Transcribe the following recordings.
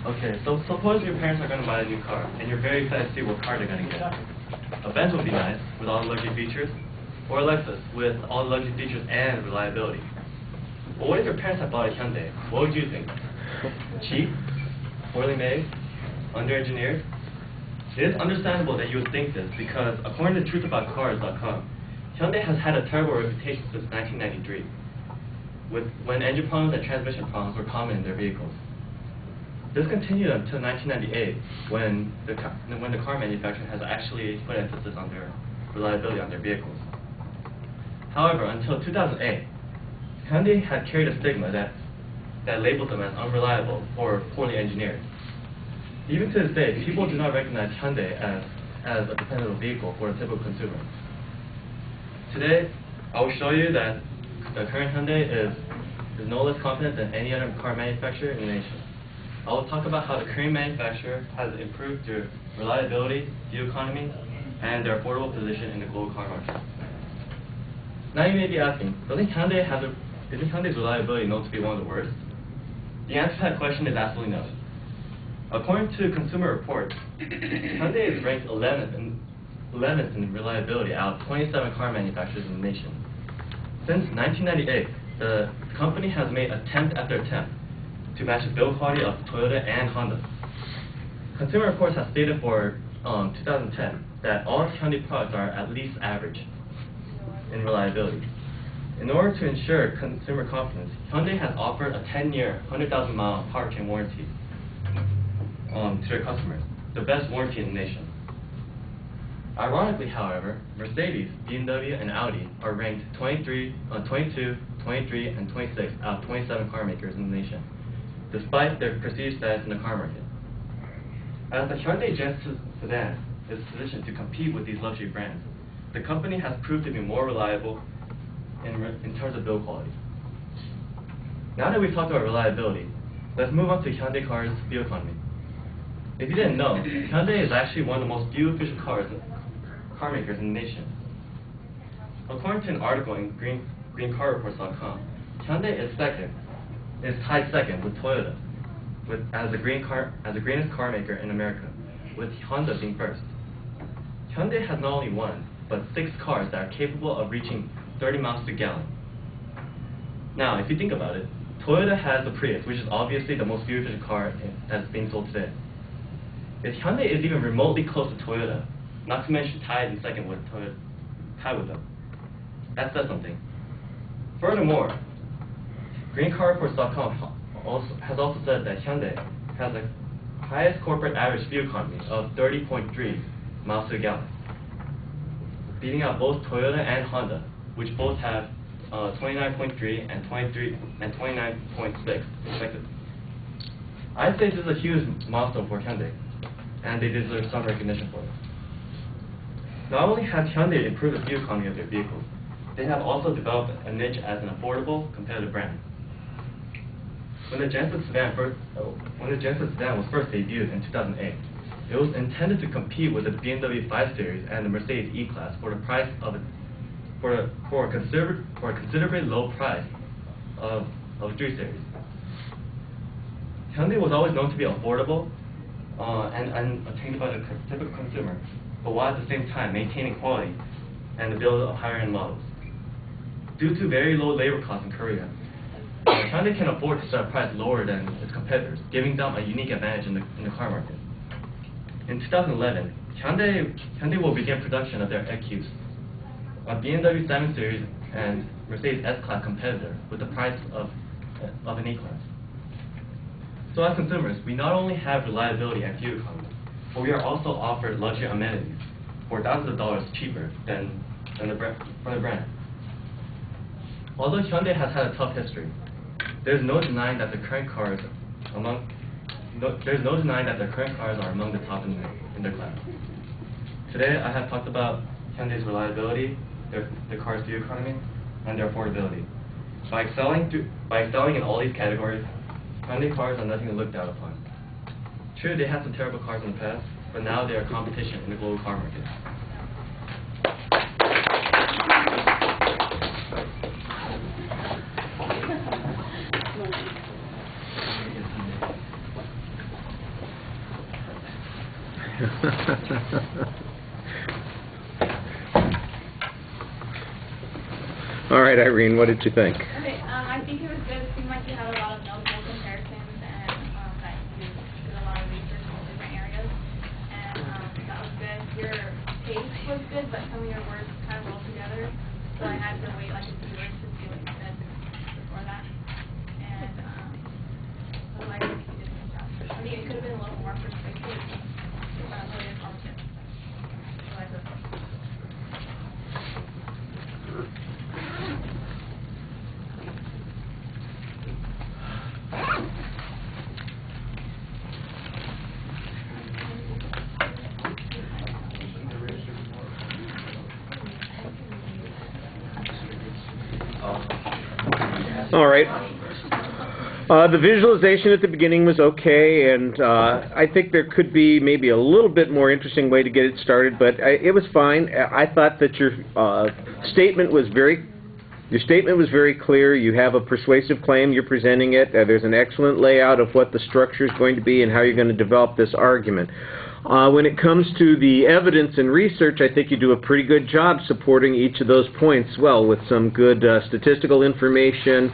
Okay, so suppose your parents are going to buy a new car, and you're very excited to see what car they're going to get. A Benz would be nice, with all the luxury features, or a Lexus, with all the luxury features and reliability. But what if your parents had bought a Hyundai? What would you think? Cheap? Poorly made? Under-engineered? It is understandable that you would think this, because according to truthaboutcars.com, Hyundai has had a terrible reputation since 1993, when engine problems and transmission problems were common in their vehicles. This continued until 1998, when the car manufacturer has actually put emphasis on their reliability on their vehicles. However, until 2008, Hyundai had carried a stigma that labeled them as unreliable or poorly engineered. Even to this day, people do not recognize Hyundai as a dependable vehicle for a typical consumer. Today, I will show you that the current Hyundai is no less competent than any other car manufacturer in the nation. I will talk about how the Korean manufacturer has improved their reliability, fuel economy, and their affordable position in the global car market. Now you may be asking, isn't Hyundai's reliability known to be one of the worst? The answer to that question is absolutely no. According to Consumer Reports, Hyundai is ranked 11th in reliability out of 27 car manufacturers in the nation. Since 1998, the company has made attempt after attempt to match the build quality of Toyota and Honda. Consumer Reports has stated for 2010 that all Hyundai products are at least average in reliability. In order to ensure consumer confidence, Hyundai has offered a 10-year, 100,000-mile powertrain warranty to their customers, the best warranty in the nation. Ironically, however, Mercedes, BMW, and Audi are ranked 22, 23, and 26 out of 27 car makers in the nation, despite their prestige status in the car market. As the Hyundai Genesis sedan is positioned to compete with these luxury brands, the company has proved to be more reliable in terms of build quality. Now that we've talked about reliability, let's move on to Hyundai Cars' fuel economy. If you didn't know, Hyundai is actually one of the most fuel-efficient car makers in the nation. According to an article in greencarreports.com, Hyundai is tied second with Toyota as the greenest car maker in America, with Honda being first. Hyundai has not only one, but 6 cars that are capable of reaching 30 miles per gallon. Now, if you think about it, Toyota has the Prius, which is obviously the most fuel-efficient car that's being sold today. If Hyundai is even remotely close to Toyota, not to mention tied in second with Toyota, tied with them, that says something. Furthermore, greencarreports.com has also said that Hyundai has the highest corporate average fuel economy of 30.3 miles per gallon, beating out both Toyota and Honda, which both have 29.3 and 29.6 respectively. I'd say this is a huge milestone for Hyundai, and they deserve some recognition for it. Not only has Hyundai improved the fuel economy of their vehicles, they have also developed a niche as an affordable, competitive brand. When the Genesis sedan was first debuted in 2008, it was intended to compete with the BMW 5 Series and the Mercedes E-Class for the price of a considerably low price of 3 Series. Hyundai was always known to be affordable and attained by the typical consumer, but while at the same time maintaining quality and the build of higher-end models. Due to very low labor costs in Korea, Hyundai can afford to set a price lower than its competitors, giving them a unique advantage in the car market. In 2011, Hyundai will begin production of their EQs, a BMW 7 Series and Mercedes S-Class competitor with the price of an E-Class. So as consumers, we not only have reliability and fuel economy, but we are also offered luxury amenities for thousands of dollars cheaper than the brand. Although Hyundai has had a tough history, there's no denying that the current cars are among the top in their class. Today, I have talked about Hyundai's reliability, their car's fuel economy, and their affordability. By excelling in all these categories, Hyundai cars are nothing to look down upon. True, they had some terrible cars in the past, but now they are competition in the global car market. All right, Irene, what did you think? Okay, I think it was good. It seemed like you had a lot of notable comparisons and that you did a lot of research in different areas. And that was good. Your pace was good, but some of your words kind of rolled together. So I had to wait like a few words to see what you said before that. And otherwise, I think you did a good job. I mean, it could have been a little more persuasive, but really informative. So I thought. All right. The visualization at the beginning was okay, and I think there could be maybe a little bit more interesting way to get it started, but it was fine. I thought that your statement was very clear. You have a persuasive claim. You're presenting it. There's an excellent layout of what the structure is going to be and how you're going to develop this argument. When it comes to the evidence and research, I think you do a pretty good job supporting each of those points well with some good statistical information,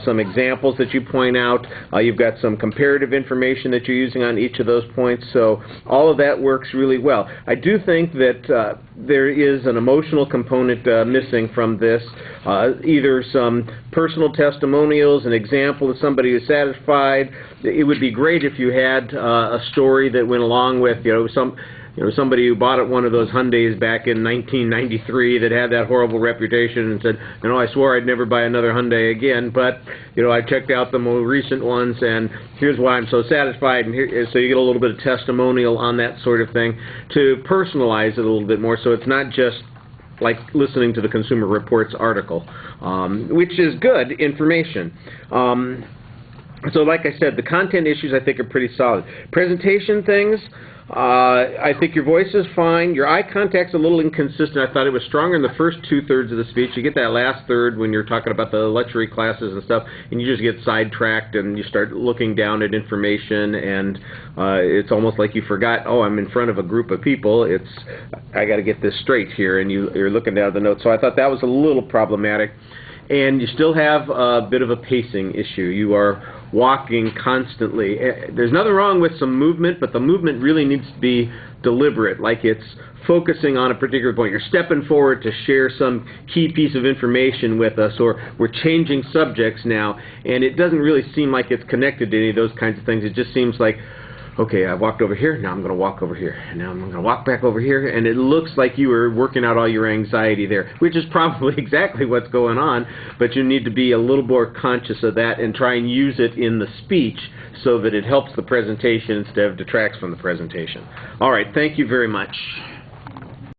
some examples that you point out. You've got some comparative information that you're using on each of those points, so all of that works really well. I do think that there is an emotional component missing from this, either some personal testimonials, an example of somebody who's satisfied. It would be great if you had a story that went along with, somebody who bought one of those Hyundais back in 1993 that had that horrible reputation and said, I swore I'd never buy another Hyundai again, but, I checked out the more recent ones, and here's why I'm so satisfied, and so you get a little bit of testimonial on that sort of thing to personalize it a little bit more, so it's not just like listening to the Consumer Reports article, which is good information. So like I said, the content issues I think are pretty solid. Presentation things, I think your voice is fine. Your eye contact's a little inconsistent. I thought it was stronger in the first two-thirds of the speech. You get that last third when you're talking about the luxury classes and stuff, and you just get sidetracked and you start looking down at information, and it's almost like you forgot, I'm in front of a group of people. I got to get this straight here, and you're looking down at the notes. So I thought that was a little problematic. And you still have a bit of a pacing issue. You are walking constantly. There's nothing wrong with some movement, but the movement really needs to be deliberate, like it's focusing on a particular point. You're stepping forward to share some key piece of information with us, or we're changing subjects now, and it doesn't really seem like it's connected to any of those kinds of things. It just seems like, okay, I walked over here, now I'm going to walk over here, and now I'm going to walk back over here, and it looks like you were working out all your anxiety there, which is probably exactly what's going on, but you need to be a little more conscious of that and try and use it in the speech so that it helps the presentation instead of detracts from the presentation. All right, thank you very much.